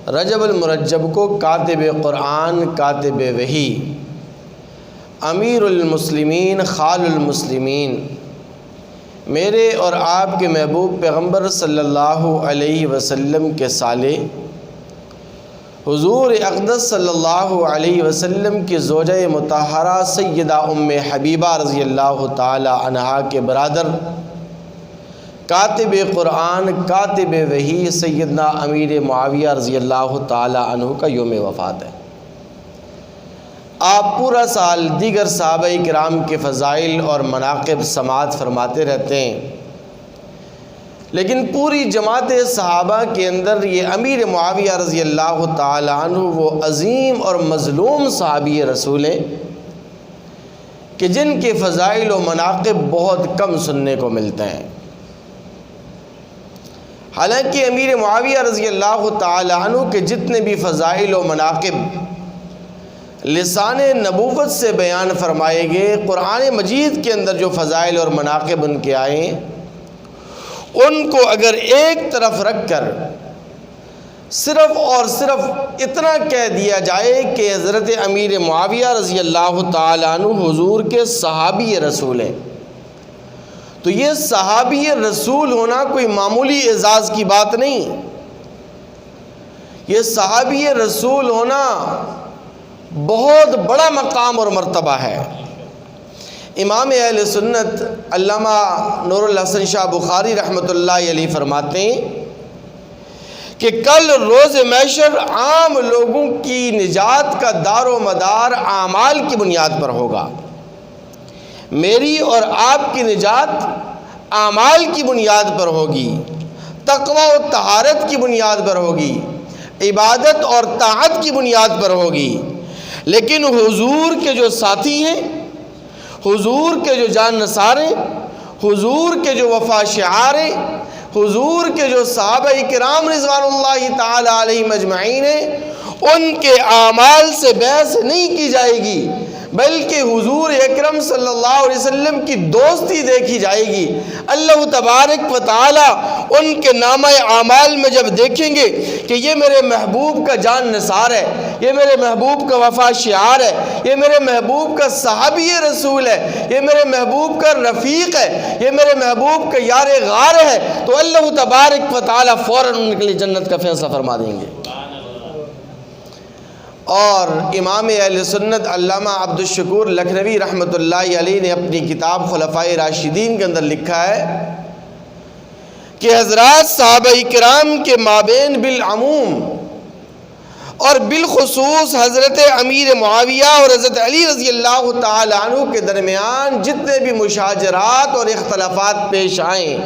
رجب المرجب کو کاتب قرآن، کاتب وحی، امیر المسلمین، خال المسلمین، میرے اور آپ کے محبوب پیغمبر صلی اللہ علیہ وسلم کے سالے، حضور اقدس صلی اللہ علیہ وسلم کی زوجہ مطہرہ سیدہ ام حبیبہ رضی اللہ تعالی عنہا کے برادر، کاتب قرآن، کاتب وحی سیدنا امیر معاویہ رضی اللہ تعالی عنہ کا یوم وفات ہے۔ آپ پورا سال دیگر صحابہ کرام کے فضائل اور مناقب سماعت فرماتے رہتے ہیں، لیکن پوری جماعت صحابہ کے اندر یہ امیر معاویہ رضی اللہ تعالی عنہ وہ عظیم اور مظلوم صحابی رسول ہیں کہ جن کے فضائل و مناقب بہت کم سننے کو ملتے ہیں۔ حالانکہ امیر معاویہ رضی اللہ تعالی عنہ کے جتنے بھی فضائل و مناقب لسان نبوت سے بیان فرمائے گئے، قرآن مجید کے اندر جو فضائل اور مناقب ان کے آئے ہیں، ان کو اگر ایک طرف رکھ کر صرف اور صرف اتنا کہہ دیا جائے کہ حضرت امیر معاویہ رضی اللہ تعالی عنہ حضور کے صحابی رسول ہیں، تو یہ صحابی رسول ہونا کوئی معمولی اعزاز کی بات نہیں۔ یہ صحابی رسول ہونا بہت بڑا مقام اور مرتبہ ہے۔ امام اہل سنت علامہ نور الحسن شاہ بخاری رحمۃ اللہ علیہ فرماتے ہیں کہ کل روز محشر عام لوگوں کی نجات کا دار و مدار اعمال کی بنیاد پر ہوگا۔ میری اور آپ کی نجات اعمال کی بنیاد پر ہوگی، تقوی و طہارت کی بنیاد پر ہوگی، عبادت اور طاعت کی بنیاد پر ہوگی۔ لیکن حضور کے جو ساتھی ہیں، حضور کے جو جان نثار ہیں، حضور کے جو وفا شعار ہیں، حضور کے جو صحابہ کرام رضوان اللہ تعالی علیہم اجمعین ہیں، ان کے اعمال سے بحث نہیں کی جائے گی، بلکہ حضور اکرم صلی اللہ علیہ وسلم کی دوستی دیکھی جائے گی۔ اللہ تبارک و تعالی ان کے نامہ اعمال میں جب دیکھیں گے کہ یہ میرے محبوب کا جان نثار ہے، یہ میرے محبوب کا وفا شعار ہے، یہ میرے محبوب کا صحابی رسول ہے، یہ میرے محبوب کا رفیق ہے، یہ میرے محبوب کا یار غار ہے، تو اللہ تبارک و تعالی فوراً ان کے لیے جنت کا فیصلہ فرما دیں گے۔ اور امام اہل سنت علامہ عبد الشکور لکھنوی رحمۃ اللہ علیہ نے اپنی کتاب خلفائے راشدین کے اندر لکھا ہے کہ حضرات صحابہ کرام کے مابین بالعموم اور بالخصوص حضرت امیر معاویہ اور حضرت علی رضی اللہ تعالی عنہ کے درمیان جتنے بھی مشاجرات اور اختلافات پیش آئیں،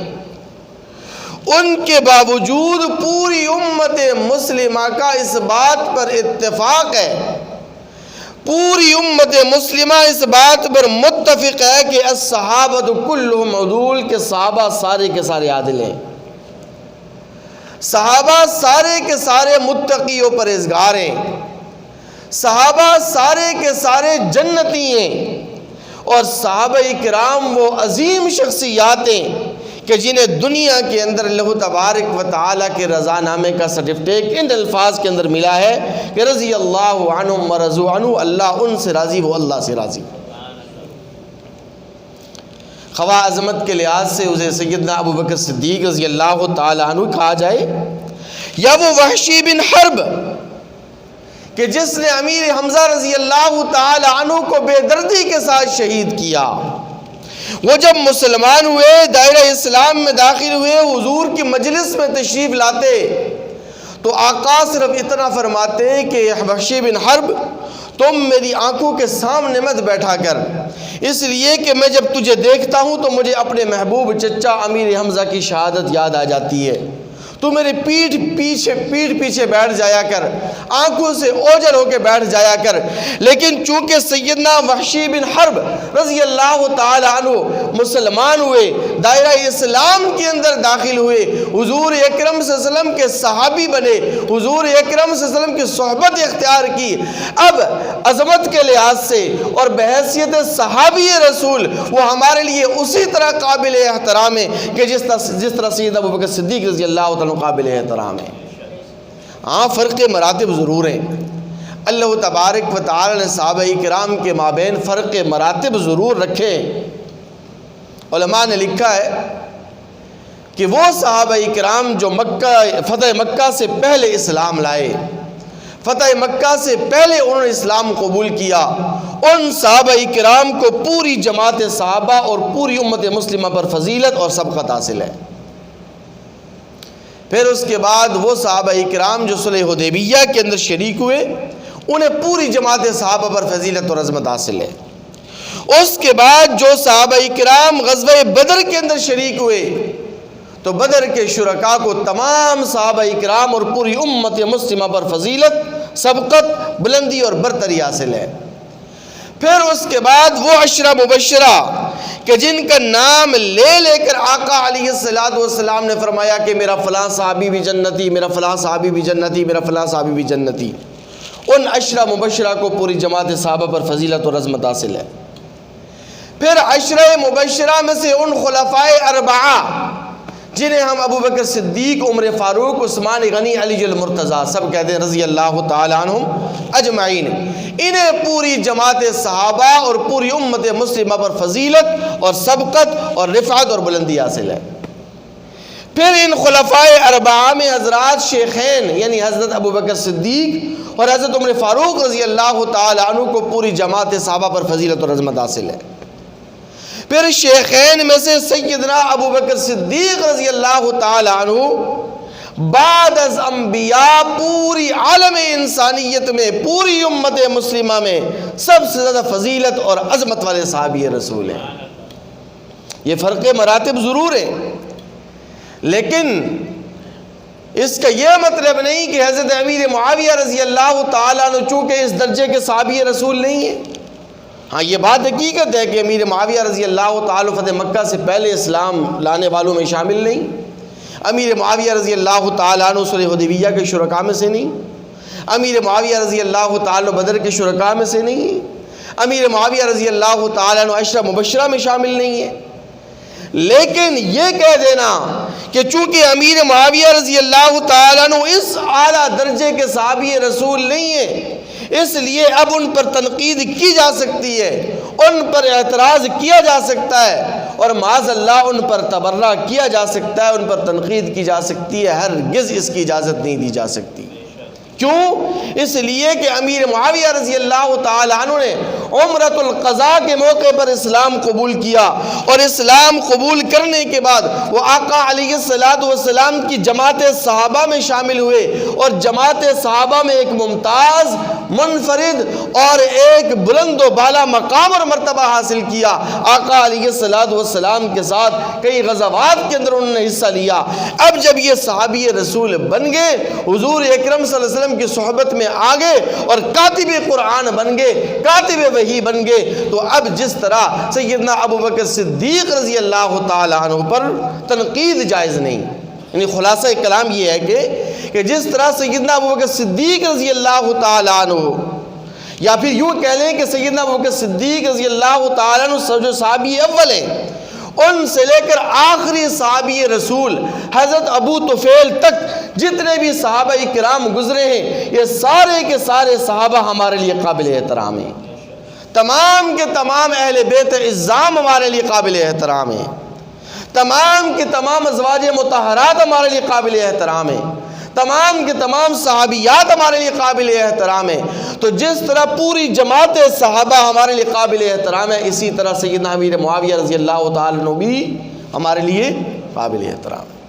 ان کے باوجود پوری امت مسلمہ کا اس بات پر اتفاق ہے، پوری امت مسلمہ اس بات پر متفق ہے کہ الصحابۃ کلہم عدول، کے صحابہ سارے کے سارے عادل ہیں، صحابہ سارے کے سارے متقی و پرہیزگار ہیں، صحابہ سارے کے سارے جنتی ہیں، اور صحابہ کرام وہ عظیم شخصیات ہیں کہ جنہیں دنیا کے اندر اللہ تبارک و تعالیٰ کے رضا نامے کا سرٹیفکیٹ ان الفاظ کے اندر ملا ہے کہ رضی اللہ عنہم ورضوا عنہ، اللہ ان سے راضی، وہ اللہ سے راضی۔ خواہ عظمت کے لحاظ سے اسے سیدنا ابو بکر صدیق رضی اللہ تعالیٰ عنہ کہا جائے، یا وہ وحشی بن حرب کہ جس نے امیر حمزہ رضی اللہ تعالیٰ عنہ کو بے دردی کے ساتھ شہید کیا، وہ جب مسلمان ہوئے، دائرہ اسلام میں داخل ہوئے، حضور کی مجلس میں تشریف لاتے تو آقا صرف اتنا فرماتے کہ وحشی بن حرب تم میری آنکھوں کے سامنے مت بیٹھا کر، اس لیے کہ میں جب تجھے دیکھتا ہوں تو مجھے اپنے محبوب چچا امیر حمزہ کی شہادت یاد آ جاتی ہے، تو میرے پیٹھ پیچھے بیٹھ جایا کر، آنکھوں سے اوجھل ہو کے بیٹھ جایا کر۔ لیکن چونکہ سیدنا وحشی بن حرب رضی اللہ تعالی عنہ مسلمان ہوئے، دائرہ اسلام کے اندر داخل ہوئے، حضور اکرم صلی اللہ علیہ وسلم کے صحابی بنے، حضور اکرم صلی اللہ علیہ وسلم کی صحبت اختیار کی، اب عظمت کے لحاظ سے اور بحیثیت صحابی رسول وہ ہمارے لیے اسی طرح قابل احترام ہے کہ جس طرح سیدنا ابو بکر صدیق رضی اللہ تعالیٰ قابل احترام ہے۔ ہاں فرق مراتب ضرور ہیں، اللہ تبارک و تعالی نے صحابہ کرام کے مابین فرق مراتب ضرور رکھے۔ علماء نے لکھا ہے کہ وہ صحابہ کرام جو فتح مکہ سے پہلے اسلام لائے، فتح مکہ سے پہلے انہوں نے اسلام قبول کیا، ان صحابہ کرام کو پوری جماعت صحابہ اور پوری امت مسلمہ پر فضیلت اور سبقت حاصل ہے۔ پھر اس کے بعد وہ صحابہ کرام جو صلح حدیبیہ کے اندر شریک ہوئے، انہیں پوری جماعت صحابہ پر فضیلت اور عظمت حاصل ہے۔ اس کے بعد جو صحابہ کرام غزوہ بدر کے اندر شریک ہوئے، تو بدر کے شرکاء کو تمام صحابہ کرام اور پوری امت مسلمہ پر فضیلت، سبقت، بلندی اور برتری حاصل ہے۔ پھر اس کے بعد وہ عشرہ مبشرہ کہ جن کا نام لے لے کر آقا علیہ السلام نے فرمایا کہ میرا فلاں صحابی بھی جنتی، میرا فلاں صحابی بھی جنتی، میرا فلاں صحابی بھی جنتی، ان عشرہ مبشرہ کو پوری جماعت صحابہ پر فضیلت اور عظمت حاصل ہے۔ پھر عشرہ مبشرہ میں سے ان خلفائے اربعہ جنہیں ہم ابو بکر صدیق، عمر فاروق، عثمان غنی، علی المرتضیٰ سب کہتے ہیں رضی اللہ تعالی عنہم اجمعین، انہیں پوری جماعت صحابہ اور پوری امت مسلمہ پر فضیلت اور سبقت اور رفعت اور بلندی حاصل ہے۔ پھر ان خلفائے اربعہ میں حضرات شیخین یعنی حضرت ابو بکر صدیق اور حضرت عمر فاروق رضی اللہ تعالی عنہ کو پوری جماعت صحابہ پر فضیلت اور عظمت حاصل ہے۔ پھر شیخین میں سے سیدنا ابو بکر صدیق رضی اللہ تعالی عنہ بعد از انبیاء پوری عالم انسانیت میں، پوری امت مسلمہ میں سب سے زیادہ فضیلت اور عظمت والے صحابی رسول ہیں۔ یہ فرق مراتب ضرور ہے، لیکن اس کا یہ مطلب نہیں کہ حضرت امیر معاویہ رضی اللہ تعالیٰ عنہ چونکہ اس درجے کے صحابی رسول نہیں ہیں۔ ہاں یہ بات حقیقت ہے کہ امیر معاویہ رضی اللہ تعالیٰ فتح مکہ سے پہلے اسلام لانے والوں میں شامل نہیں، امیر معاویہ رضی اللہ تعالیٰ عنہ صلح حدیبیہ کے شرکاء میں سے نہیں، امیر معاویہ رضی اللہ تعالیٰ بدر کے شرکاء میں سے نہیں، امیر معاویہ رضی اللہ تعالیٰ عنہ عشرہ مبشرہ میں شامل نہیں ہے۔ لیکن یہ کہہ دینا کہ چونکہ امیر معاویہ رضی اللہ تعالیٰ عنہ اس اعلیٰ درجے کے صحابی رسول نہیں ہیں، اس لیے اب ان پر تنقید کی جا سکتی ہے، ان پر اعتراض کیا جا سکتا ہے، اور معاذ اللہ ان پر تبرہ کیا جا سکتا ہے، ان پر تنقید کی جا سکتی ہے، ہرگز اس کی اجازت نہیں دی جا سکتی۔ کیوں؟ اس لیے کہ امیر معاویہ رضی اللہ تعالی عنہ نے عمرۃ القضاء کے موقع پر اسلام قبول کیا، اور اسلام قبول کرنے کے بعد وہ آقا علیہ السلام کی جماعت صحابہ میں شامل ہوئے، اور جماعت صحابہ میں ایک ممتاز، منفرد اور ایک بلند و بالا مقام اور مرتبہ حاصل کیا۔ آقا علیہ السلام کے ساتھ کئی غزوات کے اندر انہوں نے حصہ لیا۔ اب جب یہ صحابی رسول بن گئے، حضور اکرم صلی اللہ علیہ وسلم کی صحبت میں آگے اور کاتب قرآن بن گئے، کاتب وحی بن گئے، تو اب جس طرح سیدنا ابو بکر صدیق رضی اللہ تعالی عنہ پر تنقید جائز نہیں، یعنی خلاصہ کلام یہ ہے کہ جس طرح سیدنا ابو بکر صدیق رضی اللہ تعالی عنہ، یا پھر یوں کہہ لیں کہ سیدنا ابو بکر صدیق رضی اللہ تعالی عنہ جو صحابی اول ہیں، ان سے لے کر آخری صحابی رسول حضرت ابو طفیل تک جتنے بھی صحابہ کرام گزرے ہیں، یہ سارے کے سارے صحابہ ہمارے لیے قابل احترام ہیں، تمام کے تمام اہل بیت عظام ہمارے لیے قابل احترام ہیں، تمام کے تمام ازواج مطہرات ہمارے لیے قابل احترام ہیں، تمام کے تمام صحابیات ہمارے لیے قابل احترام ہیں۔ تو جس طرح پوری جماعت صحابہ ہمارے لیے قابل احترام ہے، اسی طرح سیدنا امیر معاویہ رضی اللہ تعالیٰ عنہ بھی ہمارے لیے قابل احترام ہے۔